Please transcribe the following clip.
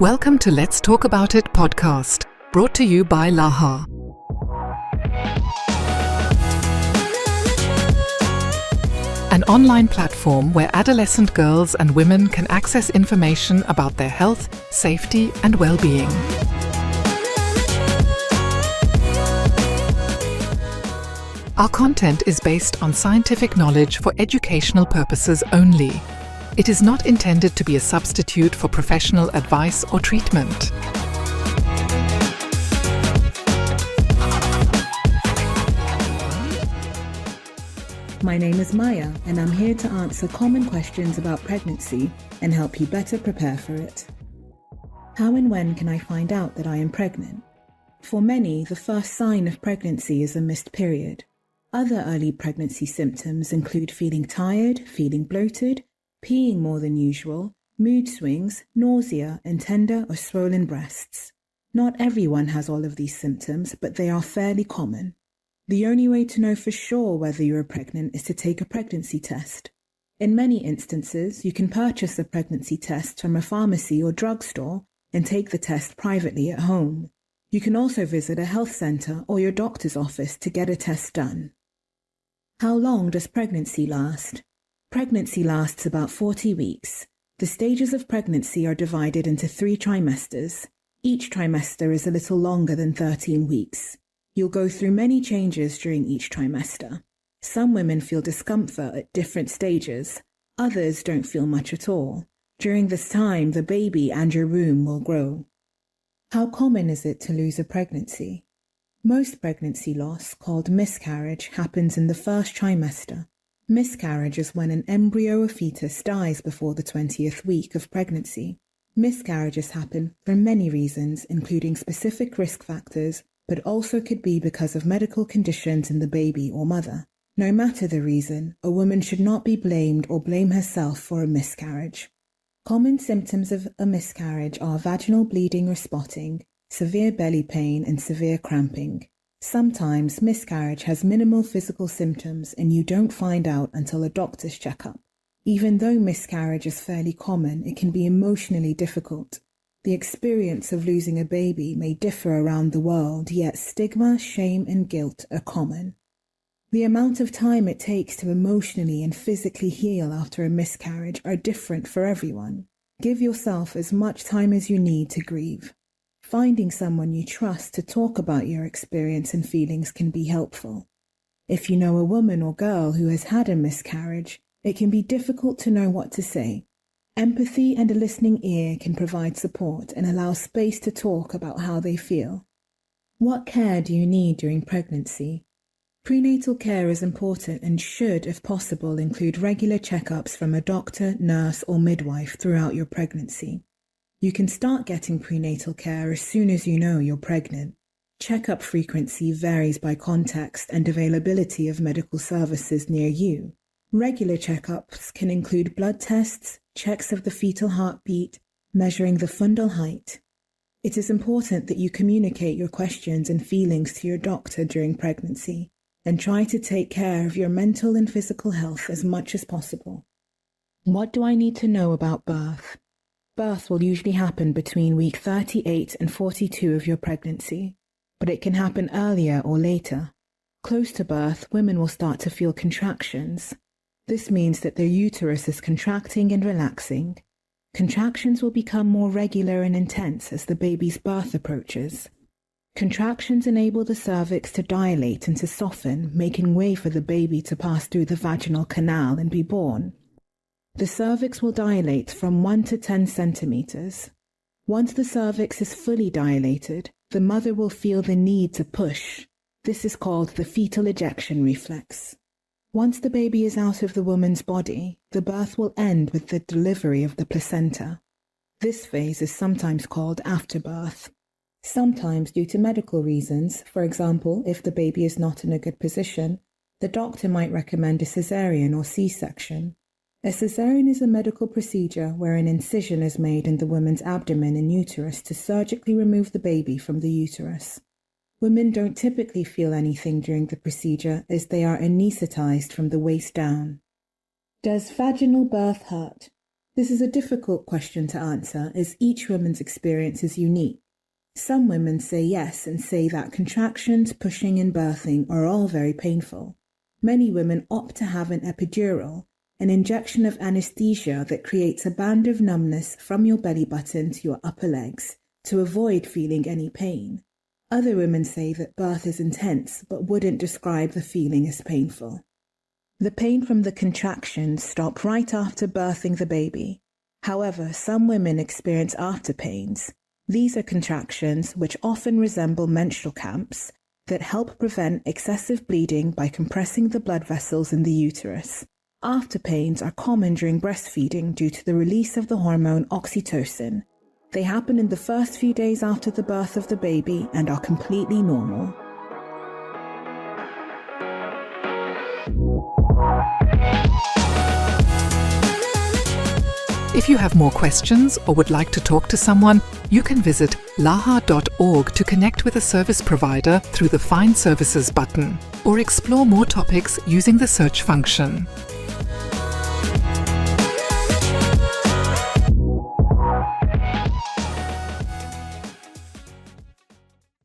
Welcome to Let's Talk About It podcast, brought to you by Laha. An online platform where adolescent girls and women can access information about their health, safety, and well-being. Our content is based on scientific knowledge for educational purposes only. It is not intended to be a substitute for professional advice or treatment. My name is Maya, and I'm here to answer common questions about pregnancy and help you better prepare for it. How and when can I find out that I am pregnant? For many, the first sign of pregnancy is a missed period. Other early pregnancy symptoms include feeling tired, feeling bloated, peeing more than usual, mood swings, nausea, and tender or swollen breasts. Not everyone has all of these symptoms, but they are fairly common. The only way to know for sure whether you are pregnant is to take a pregnancy test. In many instances, you can purchase a pregnancy test from a pharmacy or drugstore and take the test privately at home. You can also visit a health center or your doctor's office to get a test done. How long does pregnancy last? Pregnancy lasts about 40 weeks. The stages of pregnancy are divided into 3 trimesters. Each trimester is a little longer than 13 weeks. You'll go through many changes during each trimester. Some women feel discomfort at different stages. Others don't feel much at all. During this time, the baby and your womb will grow. How common is it to lose a pregnancy? Most pregnancy loss, called miscarriage, happens in the first trimester. Miscarriage is when an embryo or fetus dies before the 20th week of pregnancy. Miscarriages happen for many reasons, including specific risk factors, but also could be because of medical conditions in the baby or mother. No matter the reason, a woman should not be blamed or blame herself for a miscarriage. Common symptoms of a miscarriage are vaginal bleeding or spotting, severe belly pain, and severe cramping. Sometimes miscarriage has minimal physical symptoms and you don't find out until a doctor's checkup. Even though miscarriage is fairly common, it can be emotionally difficult. The experience of losing a baby may differ around the world, yet stigma, shame, and guilt are common. The amount of time it takes to emotionally and physically heal after a miscarriage are different for everyone. Give yourself as much time as you need to grieve. Finding someone you trust to talk about your experience and feelings can be helpful. If you know a woman or girl who has had a miscarriage, it can be difficult to know what to say. Empathy and a listening ear can provide support and allow space to talk about how they feel. What care do you need during pregnancy? Prenatal care is important and should, if possible, include regular checkups from a doctor, nurse, or midwife throughout your pregnancy. You can start getting prenatal care as soon as you know you're pregnant. Checkup frequency varies by context and availability of medical services near you. Regular checkups can include blood tests, checks of the fetal heartbeat, measuring the fundal height. It is important that you communicate your questions and feelings to your doctor during pregnancy and try to take care of your mental and physical health as much as possible. What do I need to know about birth? Birth will usually happen between week 38 and 42 of your pregnancy, but it can happen earlier or later. Close to birth, women will start to feel contractions. This means that their uterus is contracting and relaxing. Contractions will become more regular and intense as the baby's birth approaches. Contractions enable the cervix to dilate and to soften, making way for the baby to pass through the vaginal canal and be born. The cervix will dilate from 1 to 10 centimeters. Once the cervix is fully dilated, the mother will feel the need to push. This is called the fetal ejection reflex. Once the baby is out of the woman's body, the birth will end with the delivery of the placenta. This phase is sometimes called afterbirth. Sometimes due to medical reasons, for example, if the baby is not in a good position, the doctor might recommend a cesarean or C-section. A cesarean is a medical procedure where an incision is made in the woman's abdomen and uterus to surgically remove the baby from the uterus. Women don't typically feel anything during the procedure as they are anesthetized from the waist down. Does vaginal birth hurt? This is a difficult question to answer as each woman's experience is unique. Some women say yes and say that contractions, pushing and birthing are all very painful. Many women opt to have an epidural, an injection of anesthesia that creates a band of numbness from your belly button to your upper legs to avoid feeling any pain. Other women say that birth is intense but wouldn't describe the feeling as painful. The pain from the contractions stop right after birthing the baby. However, some women experience after pains. These are contractions which often resemble menstrual cramps that help prevent excessive bleeding by compressing the blood vessels in the uterus. After pains are common during breastfeeding due to the release of the hormone oxytocin. They happen in the first few days after the birth of the baby and are completely normal. If you have more questions or would like to talk to someone, you can visit laha.org to connect with a service provider through the Find Services button, or explore more topics using the search function.